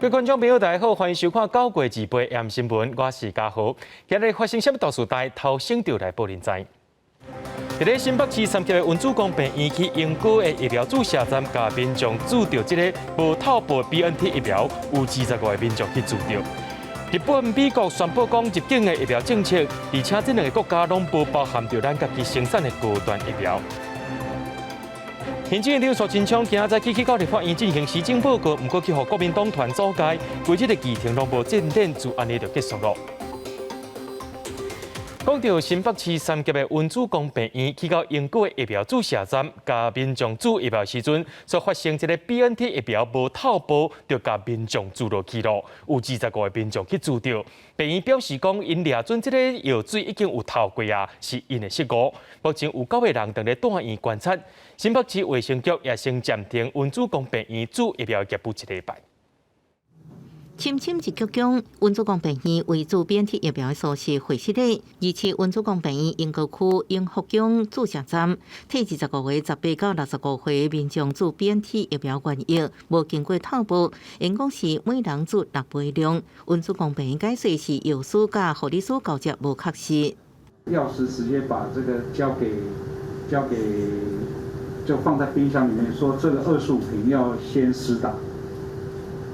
各位观众朋友，大家好，欢迎收看《九月2杯 AM 新闻》，我是嘉豪。今日发生什么大事代，头先就来报您知。在新北市3级的文主公病院去永久的疫苗注射站，甲民众注到这个无透报 BNT 疫苗，有25个民众去注到。日本、美国宣布讲入境的疫苗政策，而且这两个国家拢无包含着咱家己生产的高端疫苗。行政院长苏贞昌今仔载去到立法院进行施政报告，不过去互国民党团阻碍，规日的议程拢无进展，就安尼就结束了。讲到新北市3级的文主公病院去到永久的疫苗注射站，甲民众注疫苗时阵，所发生一个 BNT 疫苗无透报，就甲民众注落去了，有25个民众去注到。病院表示讲，因抓准这个药水已经有透过啊，是因的失误。目前有9个人正在住院观察。新北市卫生局也先暂停文主公病院注疫苗业务1礼拜。深深一局中，文主公病院为主BNT疫苗的所需会室内，而且文主公病院永高区永福宫注射站，替25个18到65岁民众注BNT疫苗原液，无经过透报，因讲是每人注6杯量。文主公病院解释是药师甲护理师交接无确实。药师直接把这个交给，就放在冰箱里面，说这个25瓶要先施打。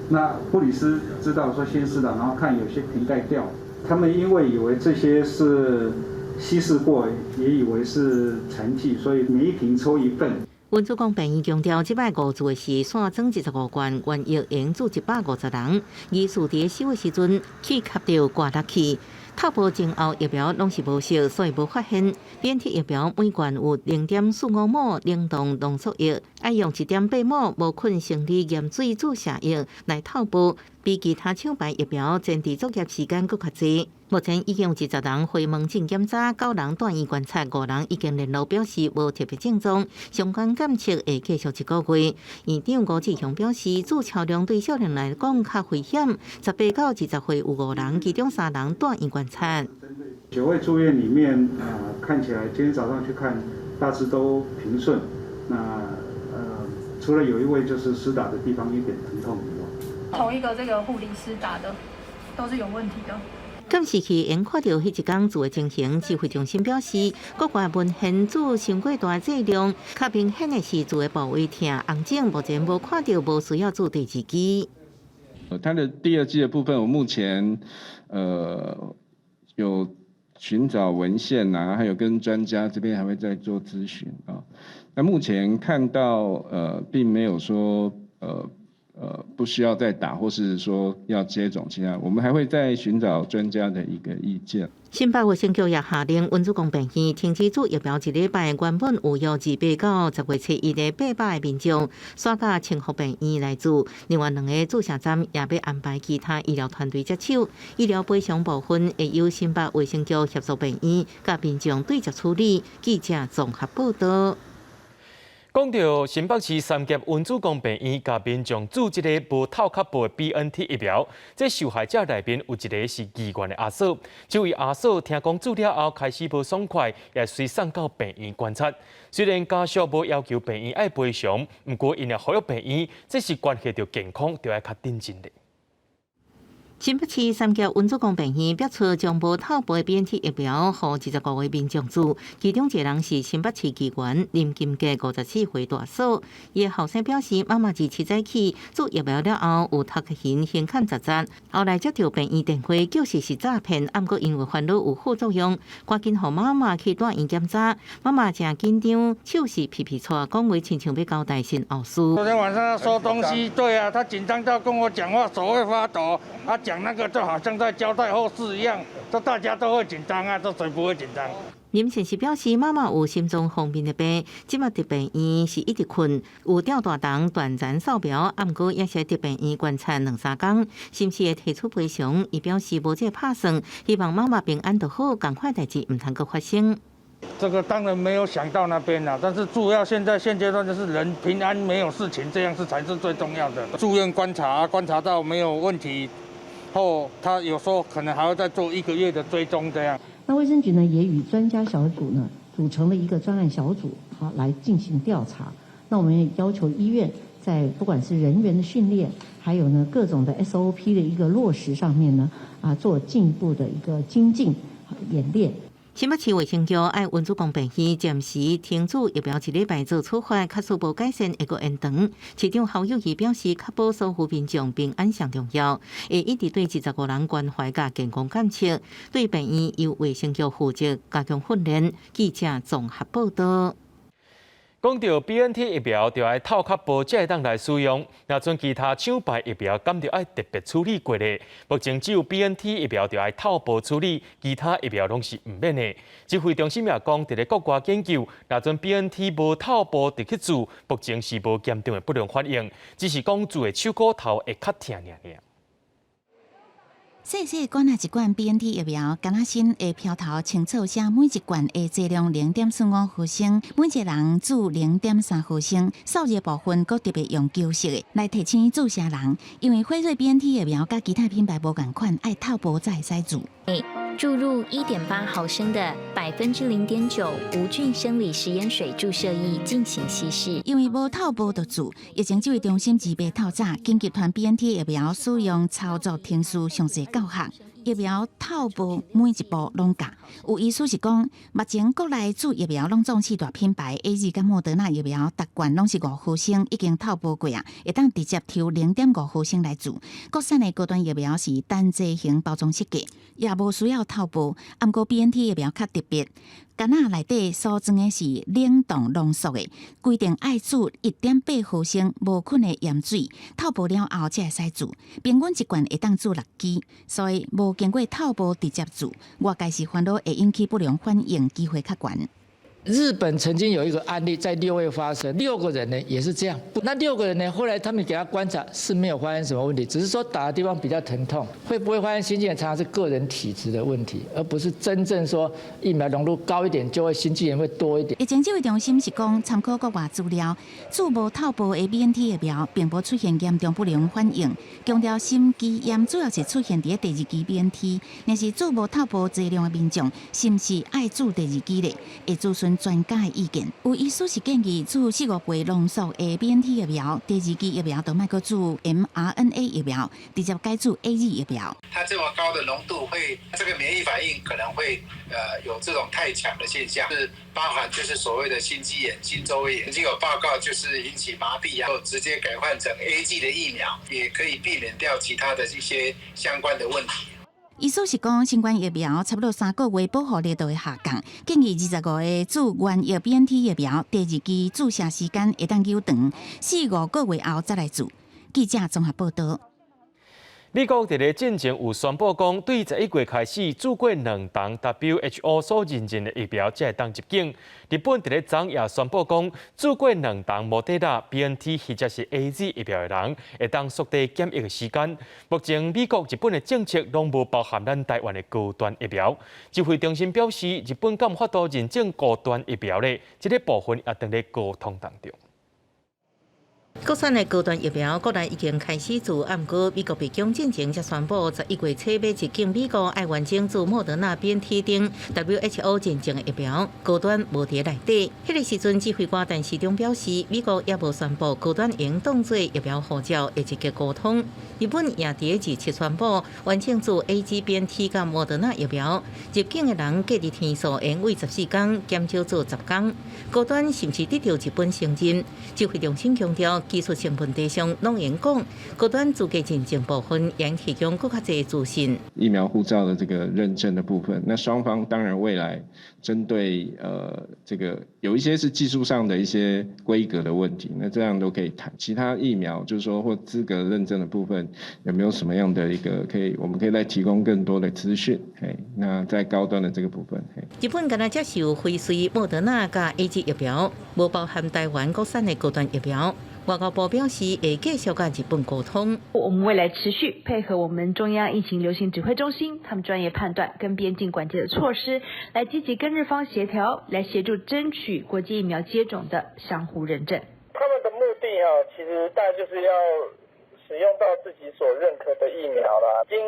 那护理师知道说先施打，然后看有些瓶盖掉，他们因为以为这些是稀释过，也以为是残剂，所以每一瓶抽1份。文主公病院强调，这摆误注的是线装25罐原液，用注150人，医师伫收的时阵去吸到挂落去。透报前后疫苗拢是无效，所以无发现。BNT 疫苗每罐有0.45毫冷冻浓缩液，要用1.8毫无菌生理盐水注射液来透报，比其他厂牌疫苗前置作业时间搁较济。目前已经有10人回门诊检查，9人住院观察，5人已经联络表示无特别症状，相关检测会继续1个月。院长吴志雄表示，注超量对少年来讲较危险，18到20岁有5人，其中3人住院观察。9位住院里面，看起来今天早上去看，大致都平顺。那除了有一位就是施打的地方有点疼痛以外，同一个这个护理师打的都是有问题的。监视器因看到迄一天做的情形，指挥中心表示，国外文献组伤过大剂量，较明显的是做的部位痛、红肿，目前无看到无需要做第2剂。它的第2剂的部分，我目前有寻找文献啊，还有跟专家这边还会再做咨询啊。那目前看到并没有说不需要再打，或是说要接种其他，我们还会再寻找专家的一个意见。新北卫生局也下令文主公病院停止注疫苗1礼拜，原本有约28到10月7日的800个民众，刷到清福病院来注。另外2个注射站也要安排其他医疗团队接手，医疗赔偿部分会由新北卫生局协助病院甲民众对接处理。记者综合报道。讲到新北市3级文主公病院甲民众注这个无透确报的 BNT 疫苗，这受害者内面有一个是医院的阿嫂，这位阿嫂听讲注了后开始无爽快，也随送到病院观察。虽然家属无要求病院爱赔偿，不过因也呼吁病院，这是关系到健康，就要较认真的。新北市3级文主公病院表出将无透报的 BNT 疫苗，予25位民众注，其中1人是新北市议员林金佳54岁大嫂。伊的后生表示，妈妈自7早起注疫苗了后，有头壳晕、胸坎杂杂，后来接到病院电话，叫是诈骗，不过因为烦恼有副作用，赶紧予妈妈去住院检查。妈妈正紧张，手是皮皮搓，讲话亲像要交代新后事。昨天晚上要收东西，对啊，他紧张到跟我讲话，手会发抖，讲那个就好像在交代后事一样，这大家都会紧张啊，这谁不会紧张？林先生表示，妈妈有心脏方面的病，即马伫病院是一直困，有吊大肠、短暂扫描，不过也是伫病院观察2-3天，是不是会提出赔偿？伊表示无这拍算，希望妈妈平安就好，赶快代志唔通阁发生。这个当然没有想到那边啦，但是主要现阶段就是人平安没有事情，这样才是最重要的。住院观察到没有问题后，他有时候可能还要再做1个月的追踪这样。那卫生局呢也与专家小组呢组成了一个专案小组，好来进行调查。那我们也要求医院在不管是人员的训练，还有呢各种的 SOP 的一个落实上面呢，做进一步的一个精进演练。新北市卫生局爱文主公病院暂时停止疫苗1礼拜做处罚，确实无改善会阁延长。市长侯友宜表示，确保守护民众平安上重要，会一直对25人关怀甲健康监测，对病院由卫生局负责加强训练。记者综合报道。讲到 BNT 疫苗，就要透壳部才会当来使用。若像其他厂牌疫苗，敢就要特别处理过的。目前只有 BNT 疫苗就要透部处理，其他疫苗拢是唔免的。指挥中心也讲，伫咧国外研究，若像 BNT 无透部直去注，目前是无严重的不良反应，只是讲注的手骨头会较疼尔。细细管一罐 BNT 疫苗，敢若新的标头清楚写每一罐的剂量0.45毫升，每一个人注0.3毫升，数字部分佫特别用旧式的来提醒注射人，因为辉瑞 BNT 疫苗甲其他品牌无共款，爱透部才会使注。注入1.8毫升的0.9%无菌生理食盐水注射液进行稀释。因为无透部就注，疫情指挥中心指备透早，紧急团 BNT 疫苗使用操作天数详细教学。疫苗透部每一步拢教，有意思是讲，目前国内注疫苗拢总是大品牌 AZ 甲莫德纳疫苗，逐罐拢是5毫升，已经透部过啊，会当直接抽0.5毫升来注。国产的高端疫苗是单剂型包装设计，也无需要透部。不过 BNT 疫苗较特别。干那内底所装的是冷冻浓缩的，规定爱注1.8毫升无菌的盐水，透部了后才会使注。平均一罐会当注6支，所以无经过透部直接注，外界是烦恼会引起不良反应机会较悬。日本曾经有一个案例在6月发生，6个人呢也是这样。那6个人呢，后来他们给他观察是没有发现什么问题，只是说打的地方比较疼痛。会不会发现心肌炎，常常是个人体质的问题，而不是真正说疫苗浓度高一点就会心肌炎会多一点。疫情指挥中心是讲，参考国外资料，注无透部的 BNT 疫苗并无出现严重不良反应。强调心肌炎主要是出现伫第2期 BNT， 但是注无透部剂量的民众，是不是爱注第2期咧？会咨询专家的意见，有医师是建议注4-5倍浓缩的 BNT 疫苗，第2期疫苗都卖个注 mRNA 疫苗，直接改注 AZ 疫苗。它这么高的浓度会，这个免疫反应可能会有这种太强的现象，是包含就是所谓的心肌炎、心周炎，曾经有报告就是引起麻痹啊，直接改换成 AZ 的疫苗，也可以避免掉其他的一些相关的问题。意思是讲，新冠疫苗差不多3个月保护力都会下降，建议25个注原液 BNT 疫苗第2期注射时间会当延长，4-5个月后再来注。记者综合报道。美国伫咧进前有宣布讲，对11月开始注过2档 WHO 所认证的疫苗才会当入境。日本伫咧昨也宣布讲，注过2档莫德纳、BNT 或者是 AZ 疫苗的人会当缩短检疫的时间。目前美国、日本的政策拢无包含咱台湾的高端疫苗。指挥中心表示，日本敢有法度认证高端疫苗呢？这个部分也正在沟通当中。国产的高端疫苗，国内已经开始注，不过美国卫生进前才宣布，11月初要入境美国，爱完整注莫德纳、BNT 等 WHO 认证的疫苗，高端无伫内底。迄个时阵，指挥官陈时中表示，美国也无宣布高端应当做疫苗护照，会直接沟通。日本也伫日前宣布，完整注 AZ、BNT 甲莫德纳疫苗，入境的人隔离天数延为14天，减少做10天。高端是毋是得到日本承认？指挥中心强调，技术成分地上拢言讲，高端资格认证部分应提供更较侪资讯。疫苗护照的这个认证的部分，那双方当然未来针对这个有一些是技术上的一些规格的问题，那这样都可以谈。其他疫苗就是说或资格认证的部分，有没有什么样的一个我们可以再提供更多的资讯？那在高端的这个部分，日本敢若接受辉瑞、莫德纳甲 AZ 疫苗，无包含台湾国产的高端疫苗。外交部表示，会继续跟日本沟通。我们未来持续配合我们中央疫情流行指挥中心，他们专业判断跟边境管制的措施，来积极跟日方协调，来协助争取国际疫苗接种的相互认证。他们的目的其实大概就是要使用到自己所认可的疫苗啦。已经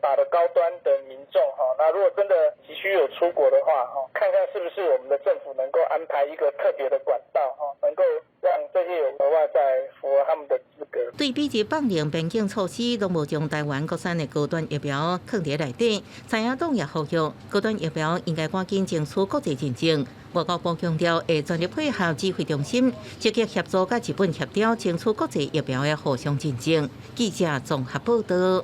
打了高端的民众那如果真的急需有出国的话看看是不是我们的政府能够安排一个特别的管道能够让这些有额外在符合他们的资格。对比起放零边境措施，拢无将台湾国产的高端疫苗放伫内底。蔡英文也呼吁，高端疫苗应该赶紧争取国际认证。外交部强调，会全力配合指挥中心，积极协助甲日本协调，争取国际疫苗的互相认证。记者综合报道。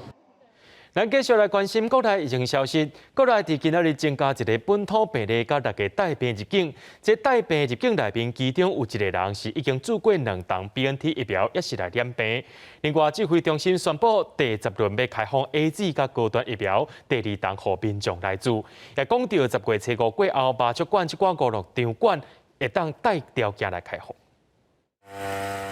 咱继续来关心国内疫情消息。国内伫今仔日增加一个本土病例，甲6个带病入境。这带病入境内面，其中有1个人是已经注过2档 BNT 疫苗，也是来染病。另外，指挥中心宣布第10轮要开放 AZ 甲高端疫苗第2档，互民众来做。也讲到10月初5过后，麻雀馆一寡56场馆会当带条件来开放。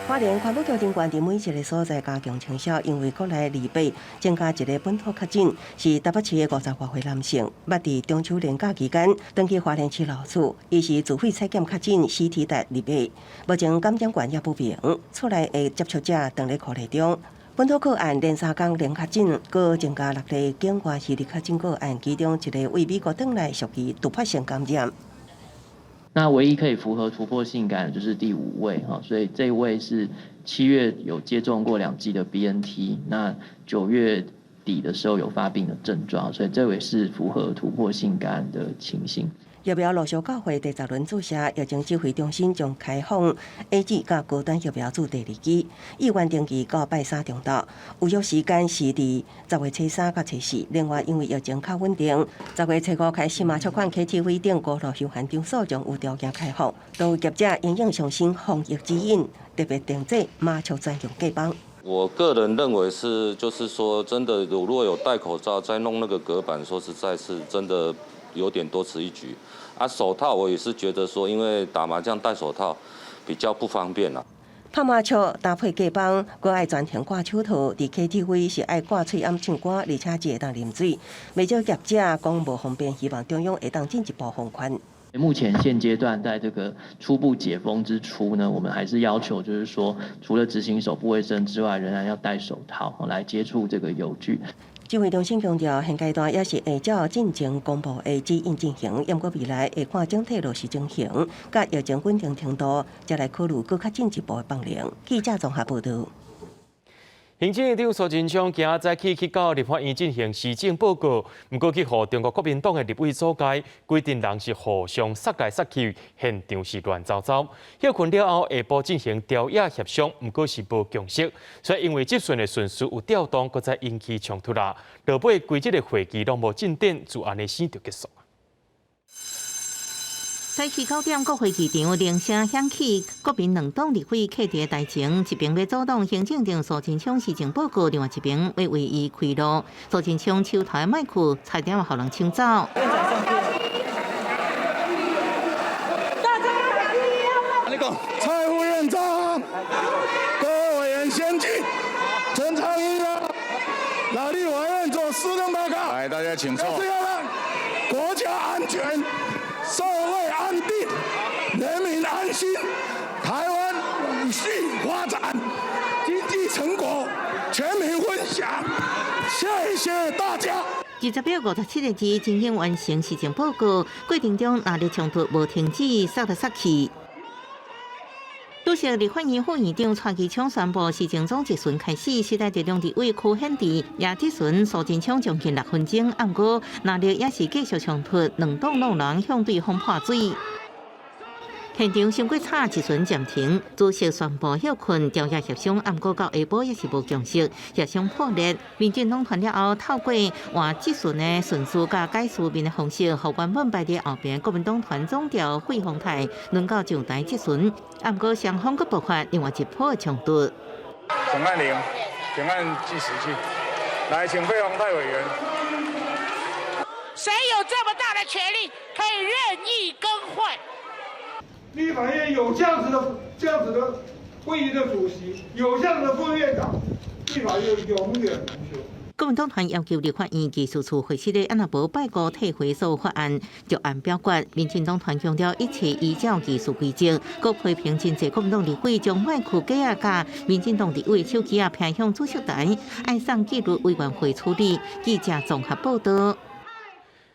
花莲环保局监管伫每一个所在加强清扫，因为国内2倍增加1个本土确诊，是台北市的50多岁男性，捌伫中秋连假期间登记花莲市老厝，伊是自费采检确诊，CT值2倍，目前感染源也不明，出来的接触者当咧隔离中。本土个案连3天零确诊，搁增加6个境外系列确诊个案，其中1个为美国转来属于突发性感染。那唯一可以符合突破性感染就是第5位哈，所以这一位是7月有接种过2剂的 BNT， 那9月底的时候有发病的症状，所以这位是符合突破性感染的情形。疫苗陆续到货第10轮注射，疫情指挥中心将开放 AZ 甲高端疫苗注第2期，意愿登记到拜3中昼，预约时间是伫10月初3到初4。另外，因为疫情较稳定，10月初5开始麻雀馆、KTV 等高楼休闲场所将有条件开放，都有业者应用上新防疫指引，特别定制麻雀专用隔板。我个人认为就是说，真的如果有戴口罩再弄那个隔板，说实在是真的有点多此一举。手套我也是觉得说，因为打麻将戴手套比较不方便啦。拍麻雀搭配隔板，搁爱全程挂手套，伫 KTV 是爱挂喙暗唱歌，而且只会当啉水。未少业者讲无方便，希望中央会当进一步放宽。目前现阶段在这个初步解封之初呢，我们还是要求就是说，除了执行手部卫生之外，仍然要戴手套来接触这个邮具。指挥中心强调，现阶段也是会照进前公布的指引进行，不过未来会看整体落实情形，甲疫情稳定程度，才来考虑更较进一步的放零。记者综合报道。行政院长苏贞昌今仔早去到立法院进行施政报告，不过去互中国国民党的立委阻碍，规定人是互相杀来杀去，现场是乱糟糟。休困了后，下晡进行调野协商，不过是无共识，所以因为执行的顺序有调动，搁再引起冲突啦。落尾规则的会期拢无进展，就安尼先就结束。早起9点，国会议场铃声响起，国民两党立委客伫台前，一边要阻挡行政长苏贞昌施政报告，另外一边要为伊开路。苏贞昌手头的麦克差点互人抢走。蔡副院长，各位委员先进，陈长英啊，哪里委员做施政报告？来，大家请坐。这要让国家安全。社会安定，人民安心，台湾永续发展，经济成果全民分享。谢谢大家。20秒57个字，真正完成施政报告。过程中哪里冲突无停止，杀来杀去。主席立法院副院长蔡其昌宣布，施政总一巡开始，时代力量伫为区显示，也这巡苏贞昌将近6分钟，暗过哪里也是继续冲突，两党两人向对方泼水。现场伤过吵，一巡暂停。主席宣布休困，调野协商，暗过到下晡也是无共识，协商破裂。民进党团了后，透过换这巡的顺序甲改书面的方式，互原本排伫后边国民党团总调费鸿泰轮到上台这巡，暗过双方阁爆发另外一波冲突。请按铃，请按计时器。来，请费鸿泰委员。谁有这么大的权力，可以任意更换？立法院有这样子的会议的主席，有这样的副院长，立法院永远无休。国民党团要求立法院技术处会使咧，安若无拜告退回所有法案，就按表决。民进党团强调一切依照技术规则，各批评真济国民党立委将麦克架啊架，民进党立委手机啊偏向主席台，爱送纪律委员会处理。记者综合报道。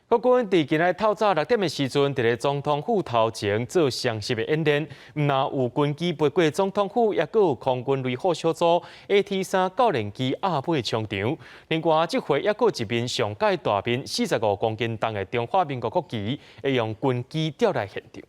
国军伫今日透早6点的时阵，伫咧总统府头前做详细的演练。唔但有军机飞过总统府，也有空军雷虎小组 AT-3教练机压尾冲场。另外，这回也有一面上届大面45公斤重的中华民国国旗，会用军机调来现场。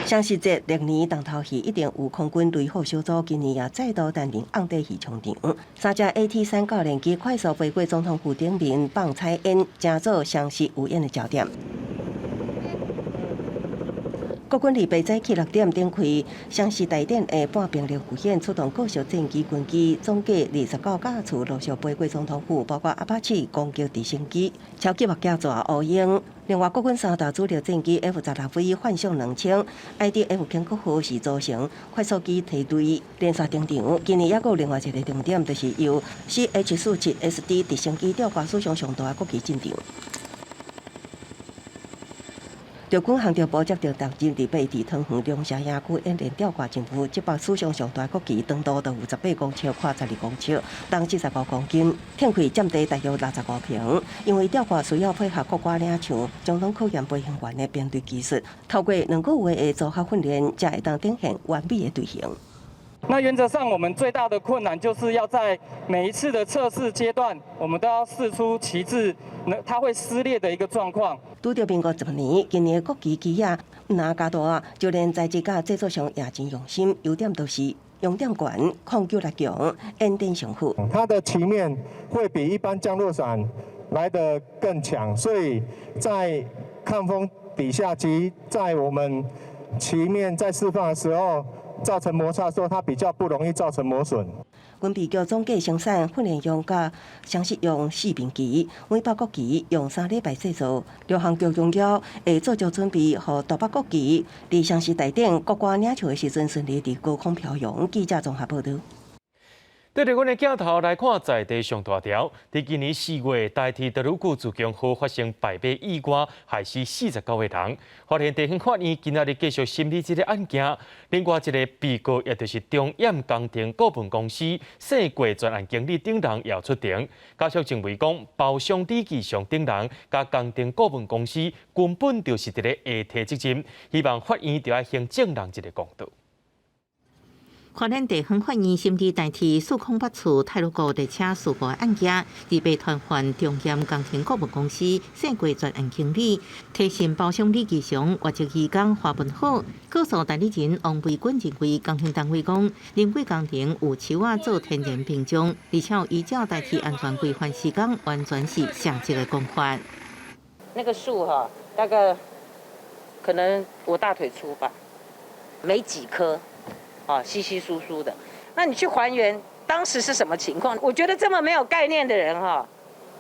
双十节历年重头戏一定有空军雷虎小组，今年也再度担任红地戏冲场。3架 AT-3教练机快速飞过总统府顶面放彩烟，成做双十有演的焦点。国军礼拜早起6点展开双十大典的半平流浮演，出动各属战机、军机，总计29架次陆续飞过总统府，包括阿帕奇攻击直升机、超级目标抓乌鹰。另外，国军3大主力战机 F-16V 幻象2000、IDF 轻国号是组成快速机梯队连续登场。今年也有另外一个重点，就是由 CH-47SD 直升机吊挂史上上大的国旗进场。陆军航调部接到特日礼拜伫汤圆中社野区演练吊挂政府接报史上上大国旗，长度就有18公尺，宽12公尺，重75公斤，挺开占地大约65平。因为吊挂需要配合国歌领唱，总统考验飞行员的编队技术，透过2个月的组合训练，才会当展现完美的队形。那原则上，我们最大的困难就是要在每一次的测试阶段，我们都要试出旗帜它会撕裂的一个状况。拄到民国10年，今年的国旗旗啊，唔哪加大啊，就连材质甲制作上也真用心，优点都是用点悬，控球力强，演点上好。它的旗面会比一般降落伞来得更强，所以在抗风底下及在我们旗面在释放的时候。造成摩擦的时候，它比较不容易造成磨损。军备局总计生产训练用甲详细用4面旗，每把国旗用3礼拜制作。陆航局中央会做足准备，予大把国旗伫双十大典国歌领唱的时阵顺利伫高空飘扬。记者综合报道。对着阮的镜头来看在地上大条，伫今年4月，台铁德鲁固自强号发生败马意外，害死49个人。花莲地方法院今仔日继续审理这个案件。另外一个被告，也就是中堰工程股份公司姓郭专案经理等人也出庭。家属认为讲，包商理事上等人甲工程股份公司根本就是伫咧下提责任，希望法院就要行正人一个公道。花莲地方法院审理台铁408处太鲁阁列车事故案件，已被传唤中堰工程股份公司姓郭专案经理、提审包商李继祥、外籍移工华文好、告诉代理人王维军认为工程单位讲，临轨工程有树仔做天然屏障，而且依照台铁安全规范施工，完全是下级的公法。那个树大概可能我大腿粗吧，没几棵。稀稀疏疏的，那你去还原当时是什么情况？我觉得这么没有概念的人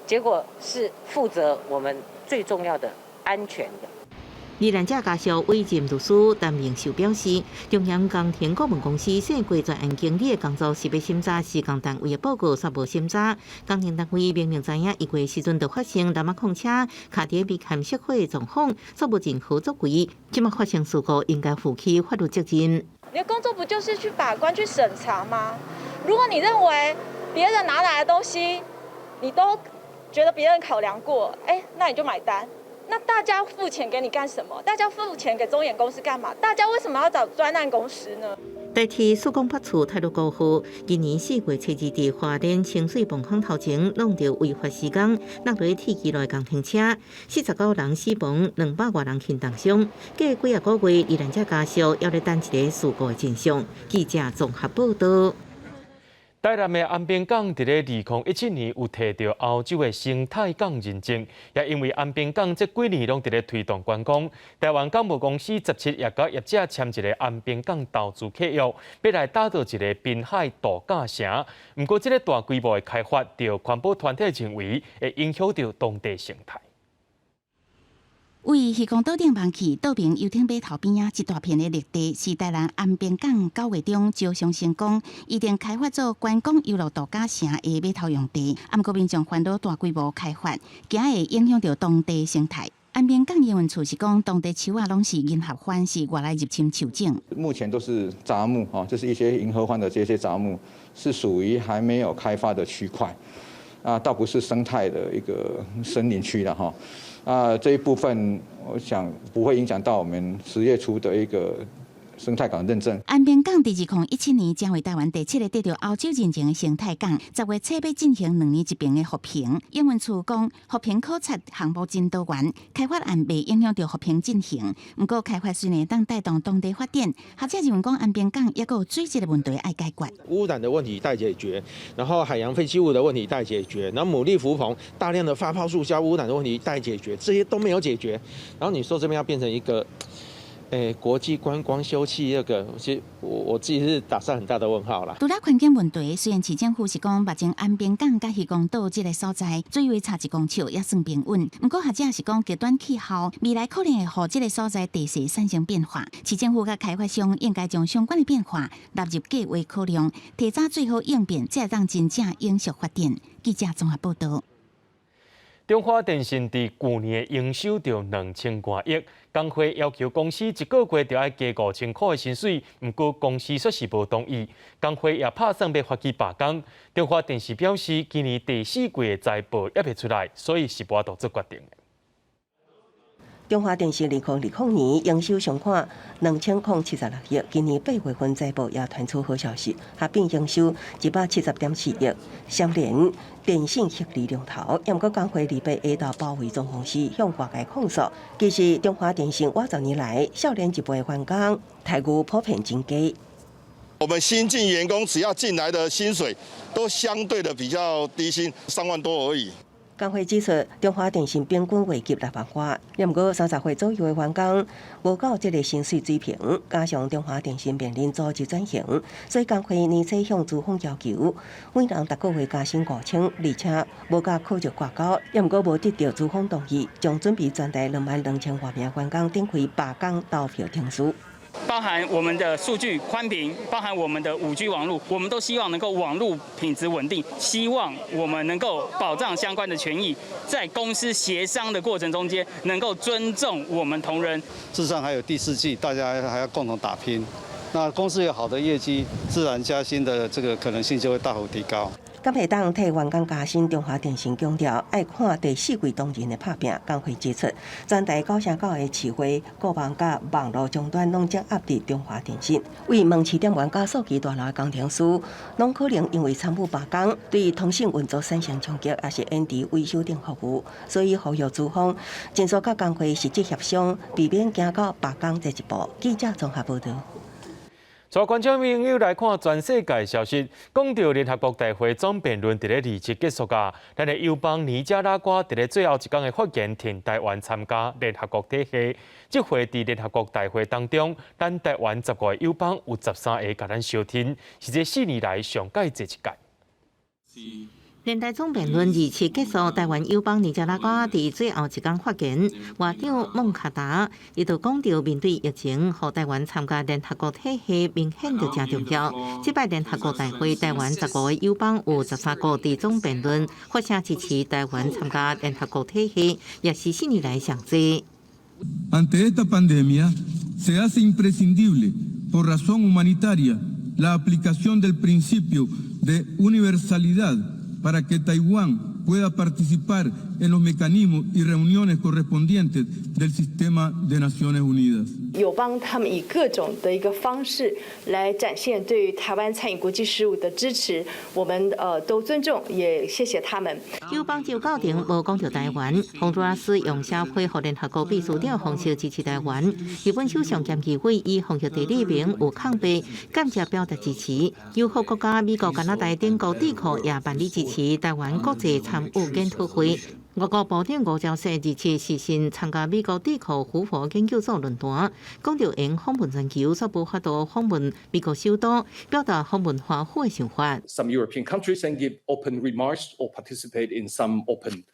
结果是负责我们最重要的安全的。罹难者家属委任律师担任受表示，中堰工程股份公司姓郭专案经理的工作是要审查施工单位的报告，煞无审查。工程单位明明知影1月时阵就发生南马控车卡伫被勘熄火的状况，煞无任何作为，即马发生事故应该负起法律责任。你的工作不就是去把关、去审查吗？如果你认为别人拿来的东西，你都觉得别人考量过，那你就买单。那大家付钱给你干什么？大家付钱给中研公司干嘛？大家为什么要找专案公司呢？台铁408处太鲁阁号，今年4月7日伫花莲清水泵坑头前弄到违法施工，落落铁机内工程车，49人死亡，200多人轻重伤。过几啊个月，罹难者家属也咧等一个事故的真相。记者综合报道。台南的安平港伫咧2017年有摕到欧洲的生态港认证，也因为安平港这几年拢伫咧推动观光。台湾港务公司17也甲业者签一个安平港投资契约，要来打造一个滨海度假城。不过，这个大规模的开发，就环保团体认为会影响到当地生态。位渔港岛顶望去，岛边游艇码头边一大片的绿地，是台南安平港9月中招商成功，已经开发做观光游乐度假城的码头用地。不过民众烦恼大规模开发，惊会影响到当地生态。安平港营运处是讲，当地树啊拢是银合欢，是外来入侵树种。目前都是杂木就是一些银合欢的这些杂木，是属于还没有开发的区块。倒不是生态的一个森林区了哈。这一部分我想不会影响到我们10月初的一个生态港认证。安平港伫2017年将为台湾第7个得到欧洲认证的生态港，10月初要进行2年一并的复评。英文处讲，复评考察项目真多元，开发案未影响到复评进行。不过开发虽然当带动当地发展，学者认为讲安平港也有水质的问题要解决。污染的问题待解决，然后海洋废弃物的问题待解决，然后牡蛎浮棚大量的发泡塑胶污染的问题待解决，这些都没有解决。然后你说这边要变成一个。国际观光休憩那个，其实我自己是打上很大的问号啦。除了环境问题，虽然市政府是讲目前安平港甲渔港岛这个所在水位差1公尺也算平稳，不过学者是讲极端气候未来可能会让这个所在地势产生变化，市政府甲开发商应该将相关的变化纳入计划考量，提早做好应变，才会让真正永续发展。记者综合报道。中华电信伫去年营收着2000多亿，工会要求公司1个月就要加5000块的薪水，不过公司说是无同意。工会也拍算要发起罢工。中华电信表示，今年第4季的财报还未出来，所以是无法做决定的。中华电信2020年营收上看2076亿，今年8月份财报也传出好消息，合并营收170.4亿，相连电信获利龙头。不过工会2月下到包围总公司向外界控诉，其实中华电信10年来少年一辈员工待遇普遍真低。我们新进员工只要进来的薪水都相对的比较低薪，3万多而已。工会指出，中华电信平均月给6万块，不过30岁左右的员工无到这个薪水水平，加上中华电信面临组织转型，所以工会年初向资方要求，每人逐个月加薪5000，而且无甲考绩挂钩，不过无得到资方同意，将准备传达22000多名员工展开罢工投票听书。包含我们的数据宽频，包含我们的5G 网络，我们都希望能够网络品质稳定，希望我们能够保障相关的权益，在公司协商的过程中间能够尊重我们同仁。事实上还有第4季，大家还要共同打拼。那公司有好的业绩，自然加薪的这个可能性就会大幅提高。敢会当替员工加薪？中华电信强调，爱看第4季当然的拍拼。工会指出，全台9成9的市会、个网甲网络终端拢将压伫中华电信。为问市点员加数据大楼的工程师，拢可能因为参与罢工，对通讯运作产生冲击，也是延迟维修等服务。所以呼吁资方尽速甲工会实质协商，避免行到罢工这一步。记者综合报道。带观众朋友来看全世界消息。讲到联合国大会总辩论伫咧27结束啊，咱的友邦尼加拉瓜伫咧最后一天的发言，挺台湾参加联合国体系。这回伫联合国大会当中，咱台湾10个友邦有13个甲咱相挺，是这4年来上届这一届。联大总辩论27结束，台湾友邦尼加拉瓜伫最后一天发言，外长孟卡达伊就讲到，面对疫情，互台湾参加联合国体系明显就真重要。这摆联合国大会，台湾15个友邦有13个伫总辩论发声支持台湾参加联合国体系，也是4年来上济。Ante esta pandemia, se hace imprescindible, por razón humanitaria, la aplicación del principio de universalidad.Para que Taiwán pueda participar en los mecanismos y reuniones correspondientes del sistema de Naciones Unidas. 友邦他们以各种的一个方式来展现对于台湾参与国际事务的支持，我们都尊重，也谢谢他们。友邦就到庭无讲到台湾，洪都拉斯用社会和联合国秘书长方式支持台湾。日本首相菅义伟以防疫第2名有抗辩，感谢表达支持。友好国家美国、加拿大等国智库也办理支持台湾国际参与检讨会。外交部长吴钊燮27时信参加美国智库胡佛研究所论坛，讲到因访问全球所无法度访问美国首都，表达访问华府的想法。Some European countries can give open remarks or participate in some open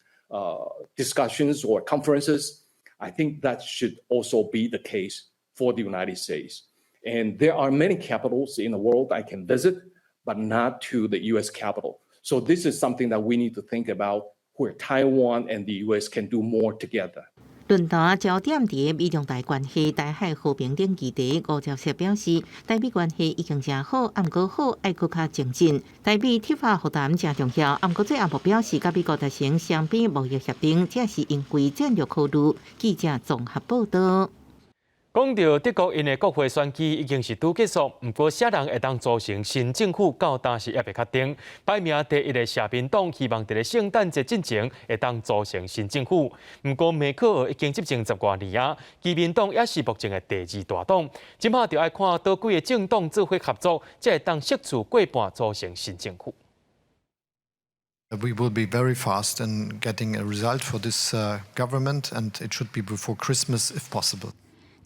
discussions or conferences. I think that should also be the case for the United States. And there are many capitals in the world I can visit, but not to the U.S. capital. So this is something that we need to think about, where Taiwan and the U.S. can do more together. 论坛焦点伫美中台关系、台海和平等议题。吴钊燮表示，台美关系已经真好，毋过好爱搁较精进。台美铁法会谈真重要，毋过最后目标是甲美国达成双边贸易协定，这是因为战略考虑。记者综合报道。讲到德国因的国会选举已经是拄结束，不过啥人会当组成新政府，到当时也未确定。排名第一的社民党希望伫咧圣诞节之前会当组成新政府。不过梅克尔已经执政10多年啊，基民党也是目前的第2大党。今麦就要看多几个政党做伙合作，才会当协助过半组成新政府。We will be very fast in getting a result for this government, and it should be before Christmas if possible.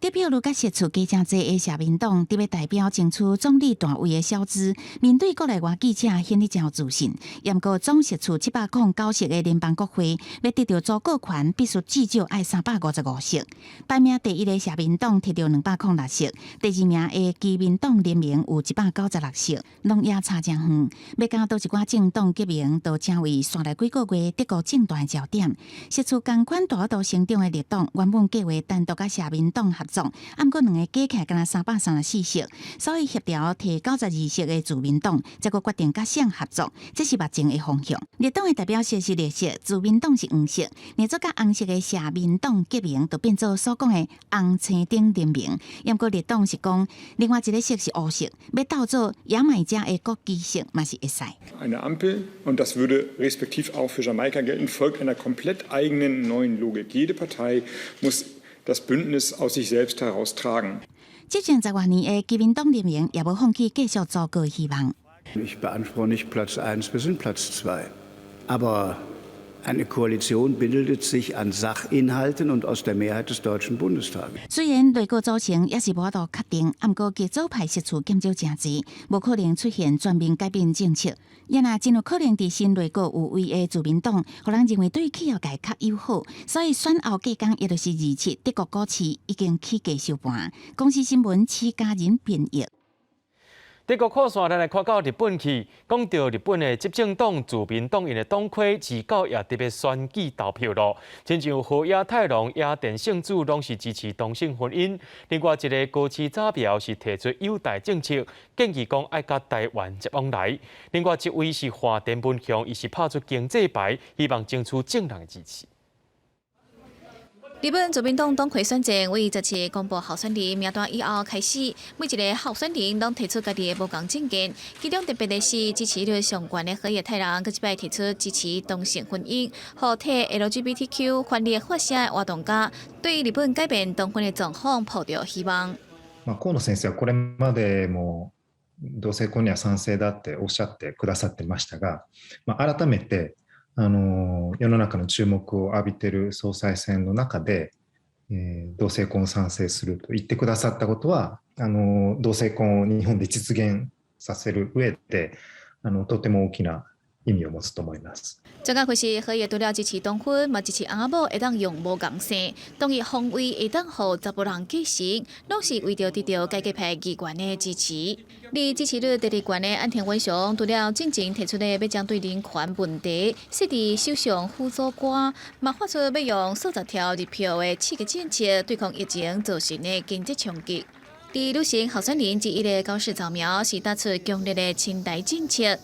得票率甲实处加正济的社民党，特别代表争取总理大位的小资，面对国内外记者显得真有自信。严格总实处709席的联邦国会，要得到组阁权，必须至少爱355席。排名第一的社民党摕到206席，第2名的基民党联盟有196席，拢也差真远。要讲到一寡政党结盟，都成为线来几个月德国政坛焦点。实处同款大度成长的绿党，原本计划单独甲社民党合。毋过两个加起来敢若334席，所以协调摕92席的自民党，再个决定甲省合作，这是目前的方向。绿党的代表席是6席，自民党是5席，连做甲红色的社民党结盟，就变做所讲的红青顶联盟。不过绿党是讲，另外一个席是5席，要斗做牙买加的国旗席嘛是会使。Eine Ampel, und das würde respektiv auch für Jamaika gelten, folgt einer komplett eigenen neuen Logik. Jede Partei muss das Bündnis aus sich selbst heraus tragen. 执政10多年的基民党联盟也无放弃继续组阁的希望。Ich beanspruche nicht Platz 1, wir sind Platz 2. Aber eine Koalition bildet sich an Sachinhalten und aus der Mehrheit des Deutschen Bundestages. 虽然内阁组成也是无法度确定，不过极左派实处减少真济，无可能出现全面改变政策。也若真有可能伫新内阁有位的自民党，互人认为对企业界较友好，所以选后计讲，也就是27德国股市已经起价收盘。公司新闻7家人编译。德国看线，咱来看到日本去。讲到日本的执政党自民党因的党魁自9也特别选举投票咯，亲像河野太郎、野田圣子拢是支持同性婚姻。另外一个高市早苗是提出优待政策，建议讲爱甲台湾接往来。另外一位是华田文雄，伊是拍出经济牌，希望争取政人的支持。日本自民党党魁选战为17公布候选人名单以后开始，每一个候选人拢提出家己的无同政见，其中特别的是支持率上悬的河野太郎，佮一摆提出支持同性婚姻，和替 LGBTQ 权利发声的活動家，對日本改變同婚的狀況抱着希望。河野先生はこれまでも同性婚には賛成だっておっしゃってくださってましたが、改めて世の中の注目を浴びている総裁選の中で、同性婚を賛成すると言ってくださったことは、同性婚を日本で実現させる上で、とても大きな意味を持つと思います。最近开始，河野除了支持同婚，嘛支持翁仔某会当用无共性，当伊方位会当互查甫人继承，拢是为着得到改革派议员的支持。而支持率第2高的岸田文雄，除了进前提出的要针对人权问题设置首相辅佐官，嘛发出要用40条日票的刺激政策对抗疫情造成的经济冲击。而女性候选人之一的高市早苗是打出强烈的亲台政策。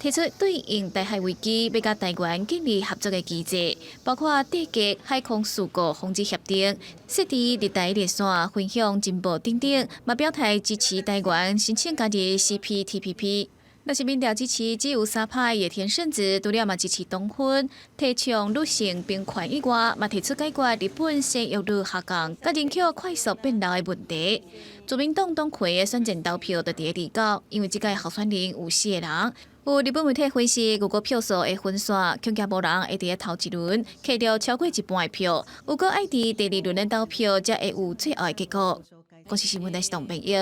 提出对应台海危机，要甲台湾建立合作的机制，包括缔结海空事故防治协定、设置日台热线、分享情报等等，嘛表态支持台湾申请加入 CPTPP。若是民调支持只有3派野田圣子，除了嘛支持同婚，提倡女性平权以外，嘛提出解决日本生育率下降、甲人口快速变老的问题。自民党党魁的选战投票就伫2高，因为这届候选人有4个人。有日本媒体分析，如果票数会分散，恐惊无人会伫头一轮摕到超过一半的票。如果爱伫第2轮的投票，才会有最后的结果。公司新闻台是董平益。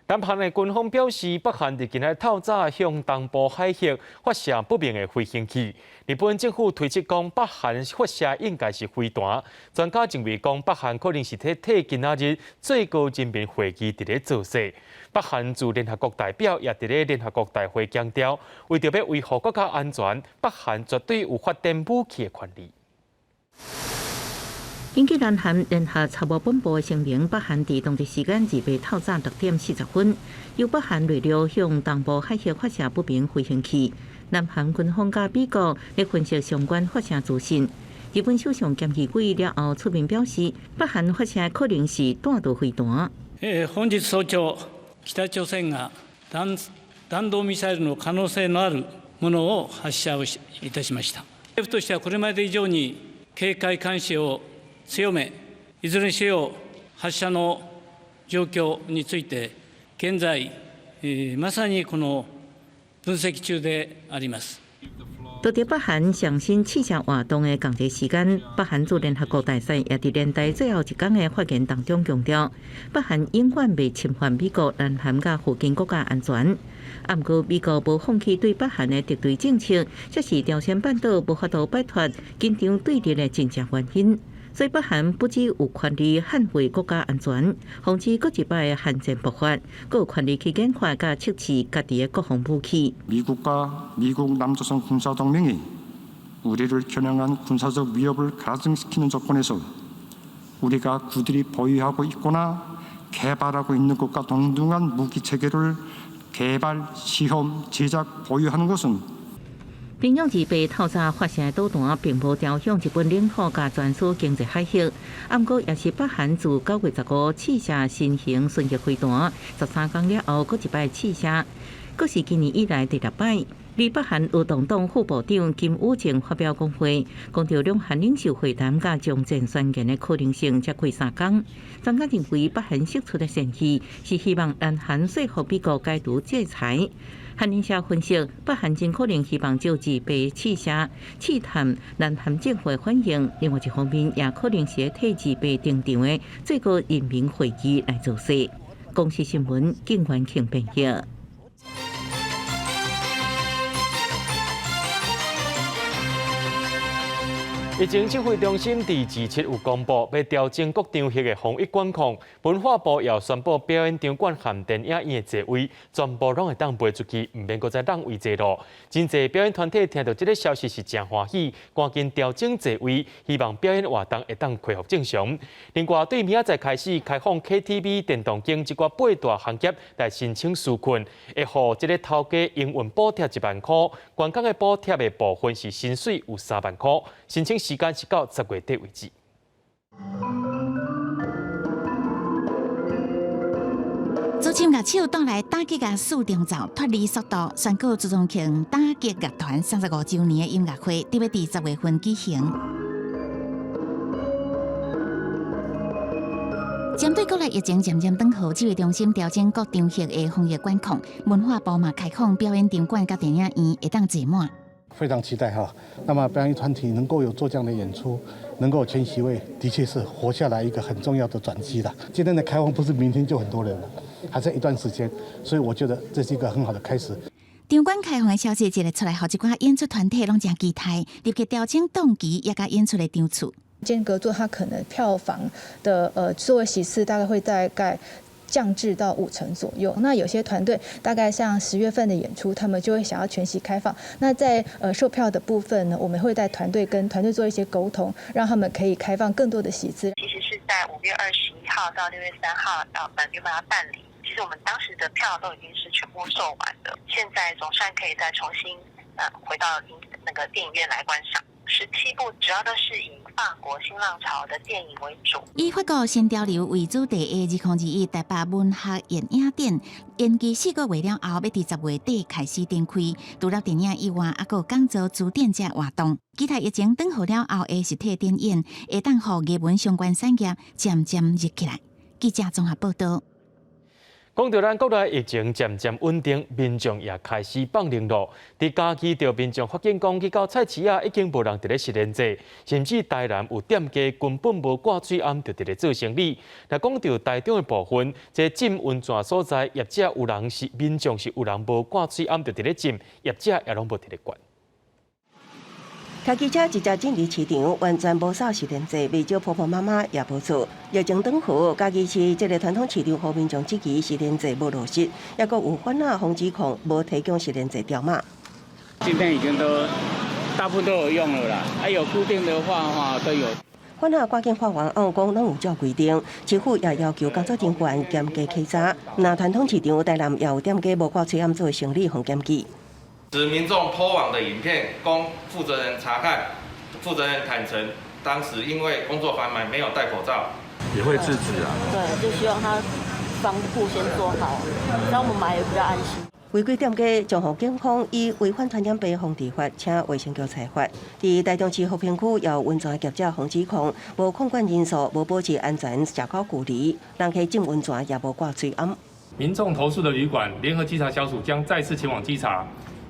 南韩的军方表示，北韩伫今日透早向东部海域发射不明的飞行器。日本政府推测讲，北韩发射应该是飞弹。专家认为讲，北韩可能是替今仔日最高人民会议伫咧做势。北韩驻联合国代表也伫咧联合国大会强调，为着要维护国家安全，北韩绝对有发展武器的权利。引起南韩联合参谋本部声明，北韩伫当地时间2月透早6点40分，由北韩雷流向东部海峡发射不明飞行器。南韩军方甲美国咧分析相关发射资讯。日本首相菅义伟了后出面表示，北韓發射可能是彈道飛彈。本日早朝、北朝鮮が弾道ミサイルの可能性のあるものを発射をいたしました。政府としてはこれまで以上に警戒監視を強め、いずれにせよ発射の状況について現在、まさにこの分析中であります。到伫北韓上新試射活動的同一時間，北韓駐聯合國大使也伫年底最後一天的發言當中強調，北韓永遠未侵犯美國、南韓甲附近國家安全。不過，美國無放棄對北韓的敵對政策，這是朝鮮半島無法度擺脫緊張對立的真正原因。所以北韓不只有權利捍衛國家安全，防止各一擺的韓戰爆發，更有權利去研發甲測試家己的國防武器。 미국 남조선 군사동맹이 우리를 겨냥한 군사적 위협을 가중시키는 조건에서 우리가 그들이 보유하고 있거나 개발하고 있는 것과 동등한 무기 체계를 개발, 시험, 제작, 보유하는 것은 平壤2月透早發射導彈並無朝向日本領土甲專屬經濟海域，不過也是北韓自9月15試射新型巡弋飛彈，13天了後閣一擺試射，閣是今年以來第6擺。而北韓勞動黨副部長金宇正發表講話，講到兩韓領袖會談甲將戰宣言的可能性才過3天。專家認為北韓釋出的善意是希望南韓說服美國解除制裁。韓聯社分析，北韓真可能希望就2月試射試探南韓政府的反應，另外一方面也可能是替2月定場的最高人民會議來造勢。公視新聞景元慶編譯。疫情指揮中心伫27有公布，要調整各場合的防疫管控。文化部也宣布，表演場館和電影院的座位全部攏會當搬出去，唔免擱再讓位坐咯。真濟表演團體聽到這個消息是真歡喜，趕緊調整座位，希望表演活動會當恢復正常。另外，對明仔載開始開放 KTV、電動間一寡8大行業來申請紓困，會予這個頭家營運補貼1萬塊，觀光的補貼的部分是薪水有3萬塊，申請時間是到10月底為止。左手樂手帶來打擊樂四重奏脫離速度，宣告朱宗慶打擊樂團35周年的音樂會，特別喺10月份舉行。針對國內疫情漸漸轉好，指揮中心調整各場合的防疫管控，文化部嘛開放表演場館甲電影院會當坐滿。非常期待哈，那麼表演團體能夠有做這樣的演出，能夠全席位，的確是活下來一個很重要的轉機啦。今天的開放不是明天就很多人了，還在一段時間，所以我覺得這是一個很好的開始。場館開放的消息一日出來，好幾掛演出團體攏真期待，立即調整檔期，也甲演出的場次。間隔座它可能票房的座位席次大概降至到50%左右。那有些团队大概像10月份的演出，他们就会想要全席开放。那在售票的部分呢，我们会带团队跟团队做一些沟通，让他们可以开放更多的席次。其实是在5月21号到6月3号原本要办理，其实我们当时的票都已经是全部售完的，现在总算可以再重新回到那个电影院来观赏。17部主要都是以法國新浪潮的電影為主。以法國新潮流為主題的2021台北文學電影展，延期4個月了後，要喺10月底開始展開。除了電影以外，還有講座駐店這活動。期待疫情轉好了後的實體展演，會當讓藝文相關產業漸漸熱起來。記者綜合報道。講到咱國內疫情漸漸穩定，民眾也開始放靈咯。佇假期，就民眾發現講，去到菜市仔已經無人佇咧食連坐，甚至台南有店家根本無掛水暗，就佇咧做生意。若講到台中的部分，這浸溫泉所在業者有人是民眾是有人無掛水暗，就佇咧浸，業者也攏無佇咧管。開記者一隻進入市場，完全無掃食連坐，未少婆婆媽媽也無錯。疫情轉好，嘉義市這個傳統市場和民眾之期食連坐無落實，也閣有販仔防指控無提供食連坐條碼。今天已經都大部分都有用了啦，還有固定的話都有。管辖关键法院案讲拢有照规定，政府也要求工作人员严加稽查。那传统市场台南也有店家无挂催案作为行李和检举。指民众PO网的影片供负责人查看，负责人坦诚，当时因为工作繁忙没有戴口罩，也会制止啊。对，就希望他防护先做好，让我们买也比较安心。违规店家将予警方以违反传染病防治法请卫生局裁罚。伫台中市和平区有温泉业者防指控无控管人数，无保持安全社交距离，人客进温泉也无挂催暗。民众投诉的旅馆，联合稽查小组将再次前往稽查。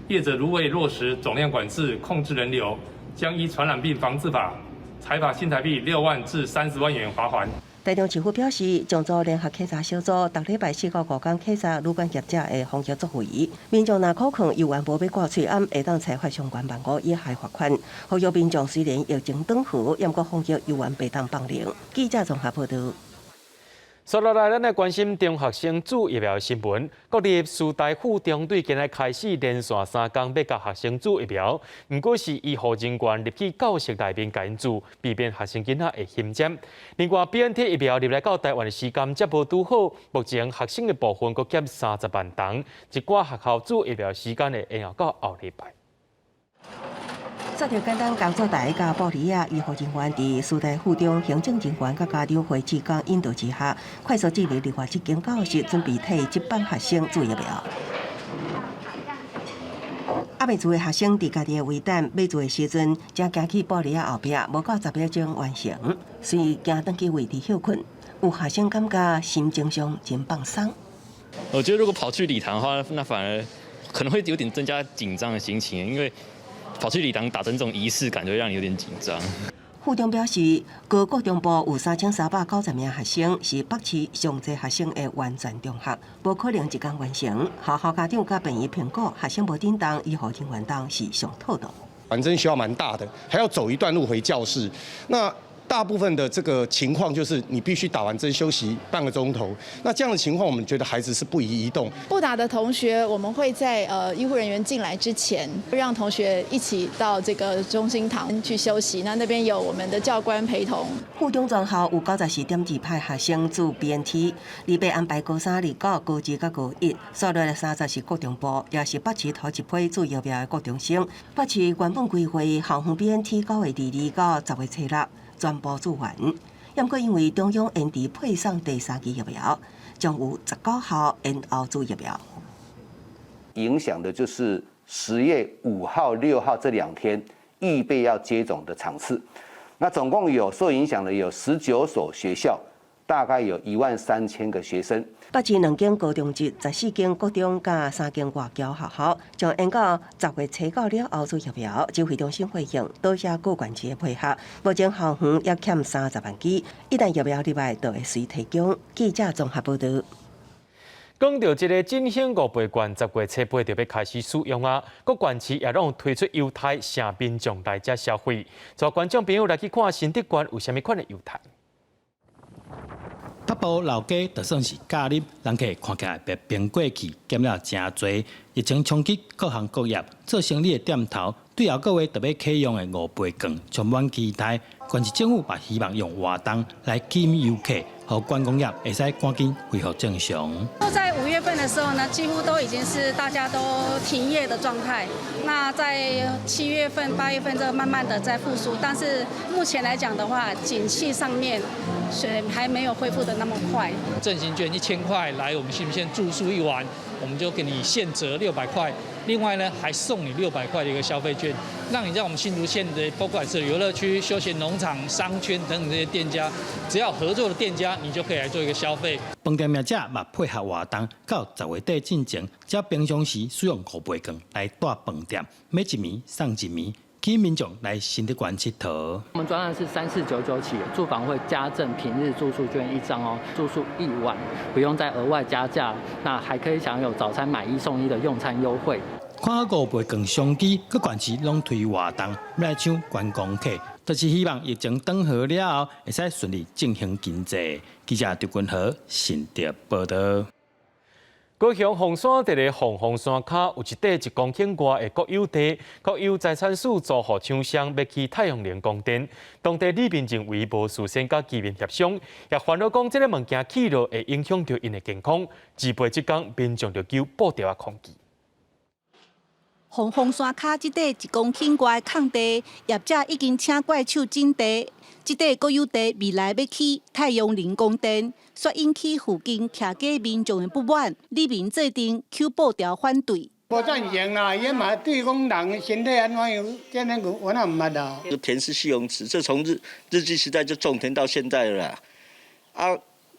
业者如未落实总量管制、控制人流，将依传染病防治法裁罚新台币6万至30万元罚款。台中市府表示，将组联合稽查小组，逐礼拜4到5天稽查旅馆业者的防疫作为。民众若可抗有缘无要挂催暗，会当裁罚相关万5以下罚款。呼吁民众虽然疫情转好，也过防疫有缘别当放零。记者综合报道。接落来，咱来关心中学生注疫苗新闻。国立师大附中队今日开始连续3天要甲学生注疫苗，不过是医护人员入去教室内面甲因注，避免学生囡仔会感染。另外 ，BNT 疫苗入来到台湾的时间则无拄好，目前学生的部分阁减30万人，一寡学校注疫苗时间会延后到后礼拜。接着简单工作台甲布里亚医护人员伫师大附中行政人员甲家长会志工引导之下，快速进入另外一间教室，准备替这班学生注疫苗。还未做的学生伫家己的围单要做的时阵，才行去布里亚后壁，无到10秒钟完成，所以行登去位置休困。有学生感觉心情上真放松。我觉得如果跑去礼堂的话，那反而可能会有点增加紧张的心情，因为跑去礼堂打针这种仪式感，就会让你有点紧张。附中表示，高国中部有3390名学生，是北市上济学生的完全中学，无可能一天完成。学校家长甲病院评估，学生无叮当，医护人员当是上妥当。反正学校蛮大的，还要走一段路回教室。那大部分的这个情况就是你必须打完针休息半个钟头。那这样的情况，我们觉得孩子是不宜移动。不打的同学，我们会在医护人员进来之前，让同学一起到这个中心堂去休息。那边有我们的教官陪同。附中专校有94点2派学生注 BNT， 礼拜安排高3、2、9、高2甲高1，剩落来30是国中部，也是北市头一批注疫苗的国中生。北市原本规划校方 BNT 9月2日到10月初6。全部做完，不过因为中央延迟配送第3期疫苗，将有19号延后做疫苗。影响的就是10月5号、6号这2天预备要接种的场次。那总共有受影响的有19所学校，大概有13000个学生。北市2间高中职、14间国中甲3间外侨学校，将延到10月初9了后做疫苗，就非常新回应，多谢各管区的配合。目前校园也欠30万剂，一旦疫苗入来，就会随提供。记者综合报道。讲到这个振兴5倍券，10月初8就要开始使用啊！各县市也拢推出优待，向民众来遮消费。带观众朋友来去看新德县有啥物款的优待。北部老街就算是假日，人客看起来被变过去，减了真侪。疫情冲击各行各业，做生意的店头对后个月特别启用的5倍券充满期待。县市政府也希望用活动来吸引游客，和观光业会使赶紧恢复正常。在5月份的时候呢，几乎都已经是大家都停业的状态。那在7月份、8月份这慢慢的在复苏，但是目前来讲的话，景气上面还没有恢复的那么快。振兴券1000块来我们新竹县住宿1晚，我们就给你现折600块。另外呢，还送你600块的一个消费券，让你在我们新竹县的不管是游乐区、休闲农场、商圈等等这些店家，只要合作的店家，你就可以来做一个消费。饭店业者也配合活动，到10月底进前，只平常时使用5倍券来带饭店，每一暝送一暝。吸引民众来新德馆佚佗。我们专案是3499起，住房会加赠平日住宿券1张哦，住宿1晚，不用再额外加价。那还可以享有早餐买1送1的用餐优惠。看好5倍券商机，各县市拢推活动，来抢观光客，就是希望疫情转好了后，会使顺利振兴经济。记者刘君和新德报道。高雄凤山伫个凤山脚有一块1公顷外的国有地，国有财产署租予厂商要起太阳能光电。当地里民认为无事先甲居民协商，也烦恼讲这个物件起落会影响到因的健康。自备即天，民众就求布条啊抗议。凤山脚这块1公顷外的空地，业者已经请怪手种地。这块国有地未来要起太阳能光电，却引起附近徛街民众的不满，里民制定求布条反对。无赞成啦，伊嘛对讲人身体安怎样，这样我那唔捌啦。田是西用词，这从日据时代就种田到现在了啦。啊，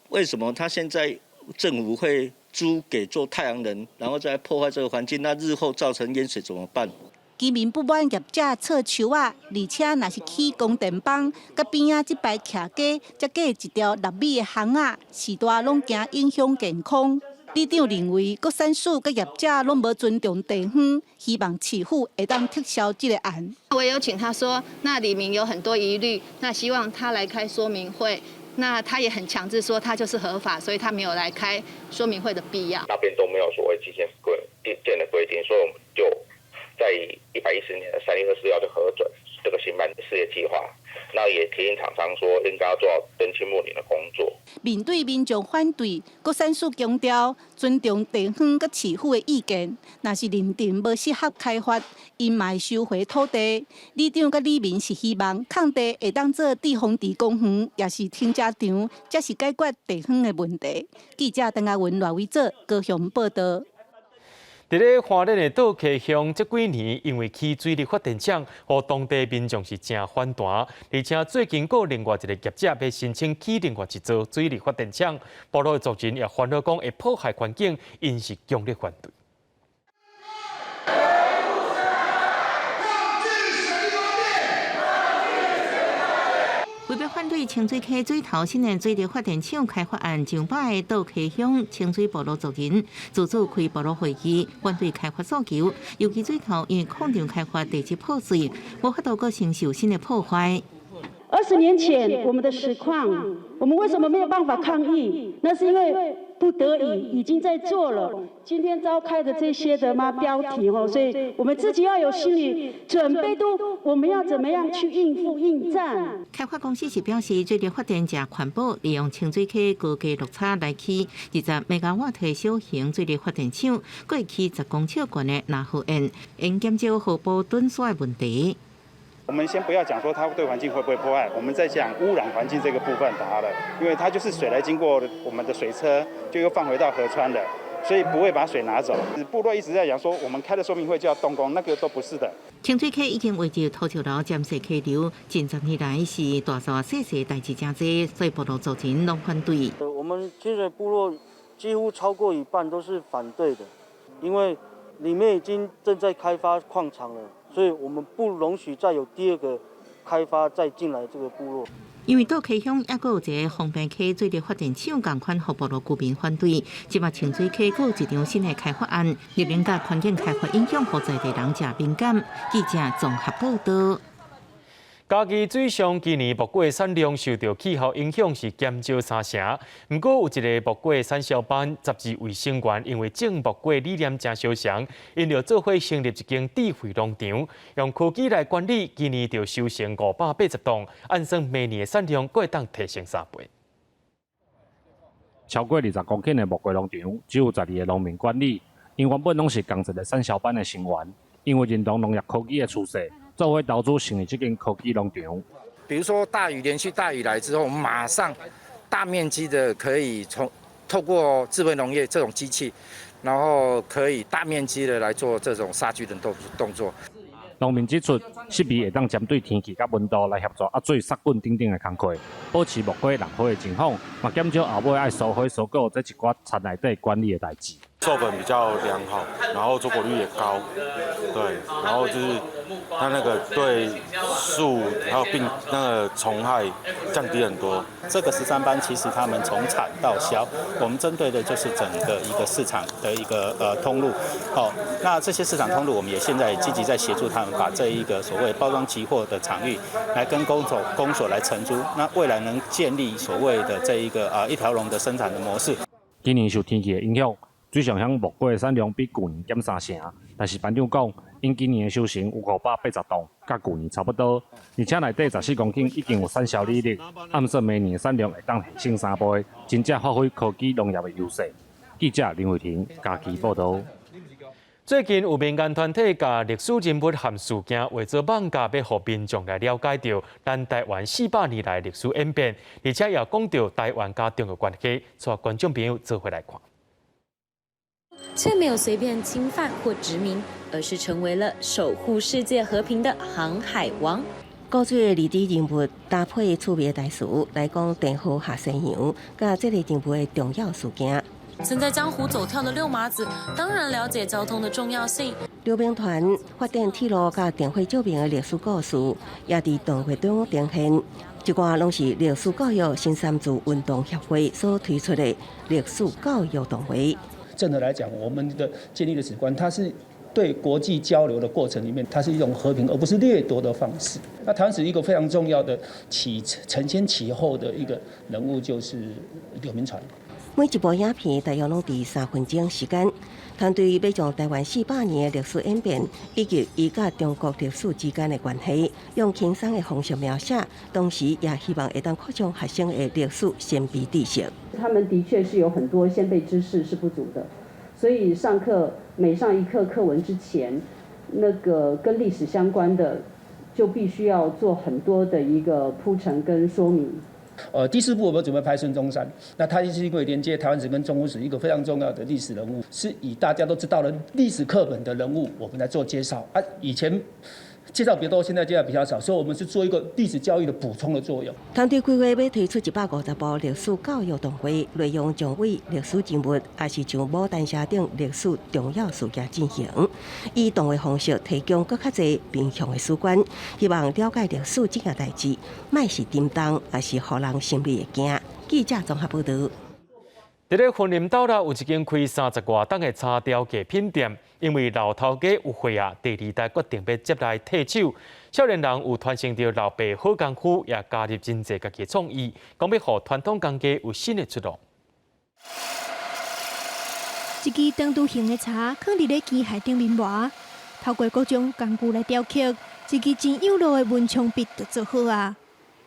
为什么他现在政府会租给做太阳能，然后再破坏这个环境？那日后造成淹水怎么办？居民不满业者撤树啊，而且若是起供电棒，甲边仔这排徛街，再架一条6米的巷仔，时大拢惊影响健康。里长认为，国产署甲业者拢无尊重地方，希望市府会当撤销这个案。我也有请他说，那里面有很多疑虑，那希望他来开说明会。那他也很强制说他就是合法，所以他没有来开说明会的必要。那边都没有所谓基建的规定，所以我们就在110年的3月24号就核准这个新办的事业计划。那也提醒厂商说，应该要做好敦亲睦邻的工作。面对民众反对，国产署强调尊重地方甲市府的意见，若是认定无适合开发，因嘛会收回土地。里长甲里民是希望空地会当做地方池公园，也是停车场，才是解决地方的问题。记者邓亚文、赖伟做高雄报道。伫咧花莲的道溪乡，这几年因为起水利发电厂，互当地民众是真反弹，而且最近有另外一个业者要申请起另外一座水利发电厂，部落的族人也烦恼讲会破坏环境，因是强烈反对。为要反对清水溪水头新的水利发电厂开发案，上摆的道溪乡清水部落族人自主开部落会议，反对开发诉求。尤其水头因为矿场开发地质破碎，无法度再承受新的破坏。20年前我们的实况，我们为什么没有办法抗议？那是因为不得已已经在做了。今天召开的这些的标题所以我们自己要有心理准备度，我们要怎么样去应付应战？开发公司是表示，水利发电正环保，利用清水溪高架落差来起20兆瓦的小型水利发电厂，过去10公尺高的纳河岸，应减少河波囤水的问题。我们先不要讲说它对环境会不会破坏，我们在讲污染环境这个部分好了，因为它就是水来经过我们的水车，就又放回到河川了，所以不会把水拿走。部落一直在讲说，我们开的说明会就要动工，那个都不是的。清水溪已经围着土石流暂时溪流，近10年来是大沙细细代志真多，所以部落族人拢反对。我们清水部落几乎超过一半都是反对的，因为里面已经正在开发矿场了。所以我们不容许再有第二个开发再进来这个部落。因为道溪乡也有一个方便溪水利发电厂，共款互部落居民反对。即马清水溪有一场新的开发案，入面甲环境开发影响，互在地人真敏感。记者综合报道。嘉义水上今年木瓜产量受到气候影响是减少3成，不过有一个木瓜产销班12位成员因为种木瓜理念真相像，因着做伙成立一间智慧农场，用科技来管理，今年就收成580吨，按算明年的产量会当提升3倍。超过20公顷的木瓜农场，只有12个农民管理，因原本拢是同一个产销班的成员，因为认同农业科技的趋势。做伙投资成立这间科技农场。比如说连续大雨来之后，我们马上大面积的可以透过智慧农业这种机器，然后可以大面积的来做这种杀菌的动作。农民指出，设备会当针对天气甲温度来协助水杀菌等等的工作，保持木瓜烂花的情况，嘛减少后尾爱收回收购这一寡田内底管理的代志。授粉比较良好，然后出果率也高，对，然后就是它那个对树还有那个虫害降低很多。这个13班其实他们从产到销，我们针对的就是整个一个市场的一个通路。那这些市场通路，我们也现在积极在协助他们把这一个所谓包装期货的场域来跟公所来承租，那未来能建立所谓的这一个一条龙的生产的模式。今年受天气的影响，水上乡木瓜的产量比去年减3成，但是班长讲，因今年的收成有580吨，甲去年差不多，而且内底14公顷已经有产销履历，暗示明年的产量会当提升3倍，真正发挥科技农业的优势。记者林慧婷家己报道。最近有民间团体甲历史人物和事件画做网架，要互民众来了解到咱台湾400年来历史演变，而且也讲到台湾甲中国关系，带观众朋友做回来看。却没有随便侵犯或殖民，而是成为了守护世界和平的航海王。古锥历史人物搭配趣味的台词来讲电火下西洋，甲这个人物的重要事件。曾在江湖走跳的六马子，当然了解交通的重要性。溜冰团发展铁路甲电火照明的历史故事，也伫动会中呈现。一寡拢是历史教育新三族运动协会所推出的历史教育动会。正的来讲，我们的建立的史观，它是对国际交流的过程里面，它是一种和平而不是掠夺的方式。那台湾史一个非常重要的承先启后的一个人物就是刘铭传。每一部影片大约拢伫3分钟时间。团队要将台湾400年的历史演变，以及伊甲中国历史之间的关系，用轻松的方式描写，同时也希望会当扩充学生的历史先辈知识。他们的确是有很多先辈知识是不足的，所以上课每上一课课文之前，那个跟历史相关的，就必须要做很多的一个铺陈跟说明。第4部我们准备拍孙中山，那他是因为连接台湾史跟中国史一个非常重要的历史人物，是以大家都知道的历史课本的人物，我们来做介绍啊。以前介绍比较多，现在介绍比较少，所以我们是做一个历史教育的补充的作用。团队规划要推出150部历史教育动画，内容将为历史人物，也是像牡丹社等历史重要事件进行，以动画方式提供更较侪面向的史观，希望了解历史这件代志，莫是震动，也是互人心里会惊。记者综合报道。伫咧云林岛内有一间开30外档的茶条艺品店，因为老头家有血压，第2代决定要接来替手。少年人有传承着老爸好功夫，也加入真侪家己创意，讲要互传统工艺有新的出路。一支长度形的茶放伫咧机械顶面磨，透过各种工具来雕刻，一支真有路的文创笔就做好啊！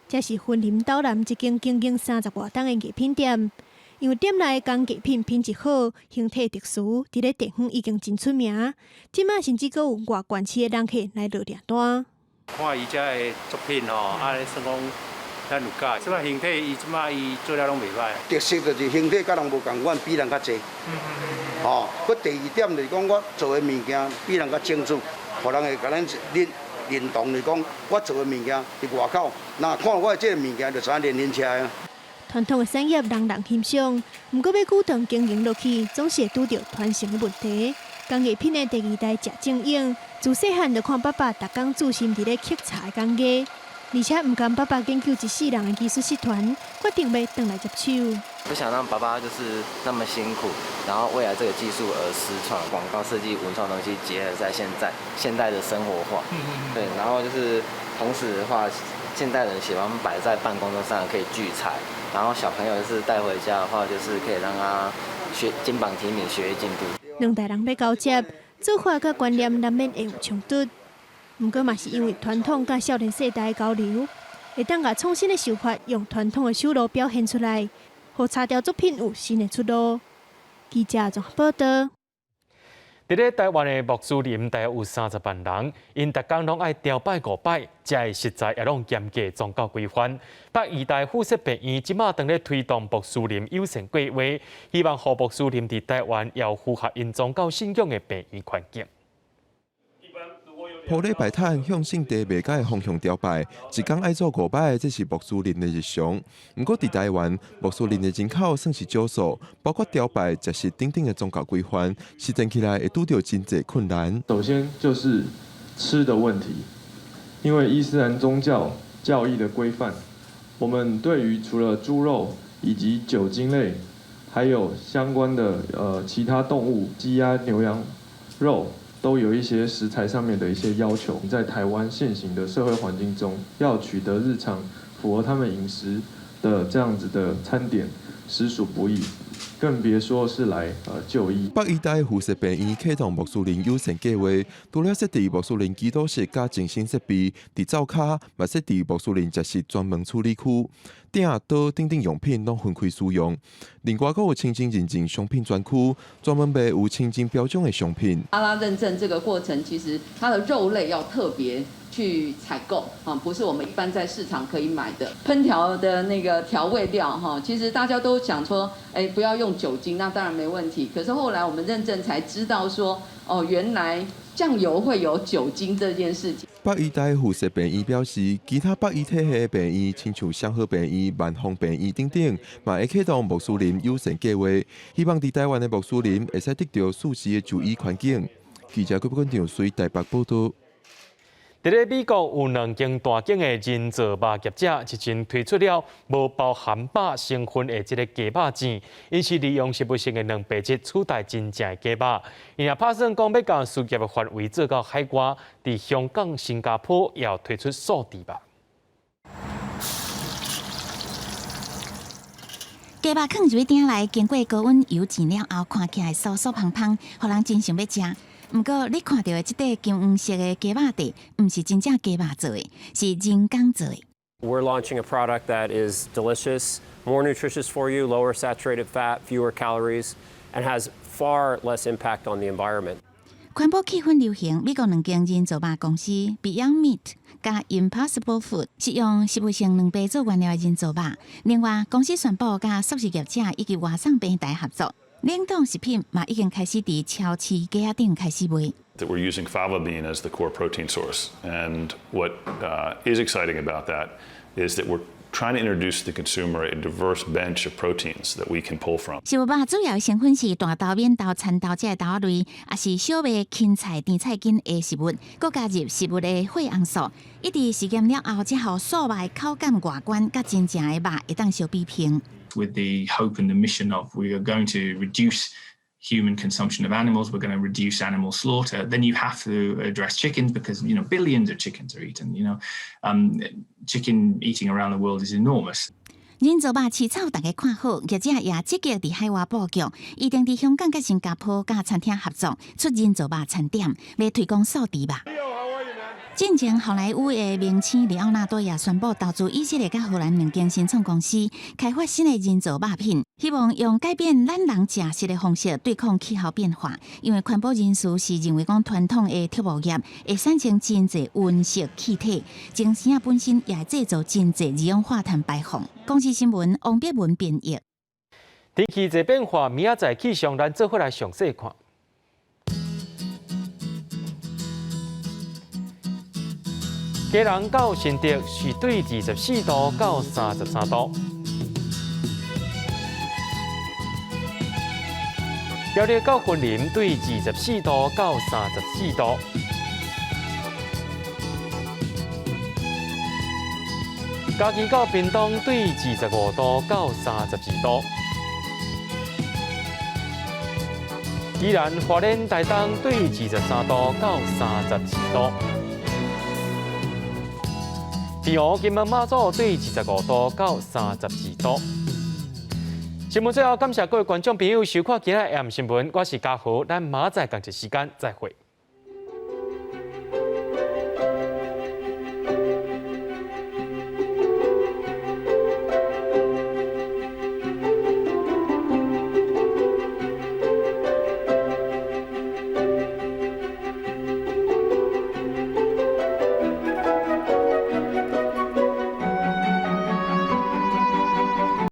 这是云林岛南一间经营30外档的艺品店。因为店内工艺品品质好，形体特殊，伫咧地方已经真出名。即马甚至阁有外县市的人客来落订单。看伊遮的作品吼，算讲咱有教。即马形体伊即马伊做了拢袂歹。特色就是形体甲人无共款，比人较济。吼，佮第2点就是讲我做的物件比人较精致，互人会甲咱认同就是讲我做的物件伫外口，那看我这个物件就知影连连起来啊。传统的产业人人欣赏，不过要久长经营落去，总是会拄到传承的问题。工艺品的第2代食正英，自细汉就看爸爸逐工注心伫咧刻茶的工艺，而且唔甘爸爸研究一世人的技术集团，决定要回来接手。不想让爸爸就是那么辛苦，然后未来这个技术而失传，广告设计、文创东西结合在现代的生活化。对，然后就是同时的话，现代人喜欢摆在办公桌上可以聚财。然后小朋友就是带回家的话，就是可以让他金榜题名，学业进步。两代人要交接，做法甲观念难免会有冲突。不过嘛是因为传统甲少年世代的交流，会当把创新的手法用传统的手路表现出来，互茶条作品有新的出路。记者综合报道。伫咧台湾的穆斯林大约有30万人，因逐工拢爱朝拜5摆，这的实在也拢严格宗教规范。北医大附设病院即马正咧推动穆斯林友善计划，希望互穆斯林伫台湾也有符合因宗教信仰的病院环境。普礼拜摊向圣地未改的方向朝拜，一天爱做5摆，这是穆斯林的日常。不过伫台湾，穆斯林的人口算是少数，包括朝拜、食食等等的宗教规范，实践起来会拄到真侪困难。首先就是吃的问题，因为伊斯兰宗教教义的规范，我们对于除了猪肉以及酒精类，还有相关的其他动物，鸡鸭牛羊肉。都有一些食材上面的一些要求，在台湾现行的社会环境中，要取得日常符合他们饮食的这样子的餐点，实属不易。更别说是来就医。北医大附设病院启动木树林优先计划，除了设置木树林基督室加静心设备，伫灶骹嘛设置木树林食食专门处理区，鼎刀等等用品拢分开使用。另外，还有清真认证商品专区，专门卖有清真标准的商品。阿拉认证这个过程，其实它的肉类要特别去采购啊，不是我们一般在市场可以买的。烹调的那个调味料哈，其实大家都想说，不要用酒精，那当然没问题。可是后来我们认证才知道说，哦，原来酱油会有酒精这件事情。北医大附设病院表示，其他北医体系的病院，亲像祥和病院、万丰病院等等，嘛会启动穆斯林优先计划，希望伫台湾的穆斯林会使得到舒适的就医环境。记者郭本长随台北报道。伫咧美国有2间大间的人造肉业者，日前推出了无包含肉成分的这个鸡肉糋，因是利用食物性的蛋白质取代真正的鸡肉。因也打算讲要将事业的范围做到海外，伫香港、新加坡也要推出素地肉。鸡肉放入鼎内，经过高温油煎了后，看起来酥酥胖胖，互人真想要食。不过，你看到的这块金黄色的鸡肉地，不是真正鸡肉做的，是人工做的。We're launching a product that is delicious, more nutritious for you, lower saturated fat, fewer calories, and has far less impact on the environment. 环保气氛流行，美国2间人造肉公司 Beyond Meat 加 Impossible Food 是用食物性蛋白做原料的人造肉。另外，公司宣布甲素食业者以及外送平台合作。冷冻食品嘛已经开始伫超市架仔顶开始卖。That we're using fava bean as the core protein source, and what is exciting about that is that we're trying to introduce to the consumer a diverse bench of proteins that we can pull from. 食物肉主要的成分是大豆、扁豆、蚕豆这类豆类，也是小麦、芹菜、甜菜根的食物，佮加入食物的血红素。一直实验了后，才互素肉的口感外观甲真正的肉会当相比拼。With the hope and the mission of we are going to reduce human consumption of animals, we're going to reduce animal slaughter, then you have to address chickens because, billions of chickens are eaten, chicken eating around the world is enormous. 人造肉饲草大家看好，业者也积极伫海外布局，一定伫香港、甲新加坡、甲餐厅合作，出人造肉餐点，要推广素地肉。进前，好莱坞的明星里奥纳多也宣布投资以色列甲荷兰2间新创公司，开发新的人造肉品，希望用改变咱人食食的方式对抗气候变化。因为环保人士是认为讲传统的畜牧业会产生真侪温室气体，精生啊本身也会制造真侪二氧化碳排放。公司新闻王必文编译。天气在变化，明仔载气象咱做伙来详细看。基隆到新竹是对24度到33度，苗栗到云林对24度到34度，嘉义到屏东对25度到32度，宜兰花莲台东对23度到34度。宜湖、金门、马祖对25度到32度。新闻最后，感谢各位观众朋友收看今日AM新闻，我是嘉豪，咱明仔载同一时间再会。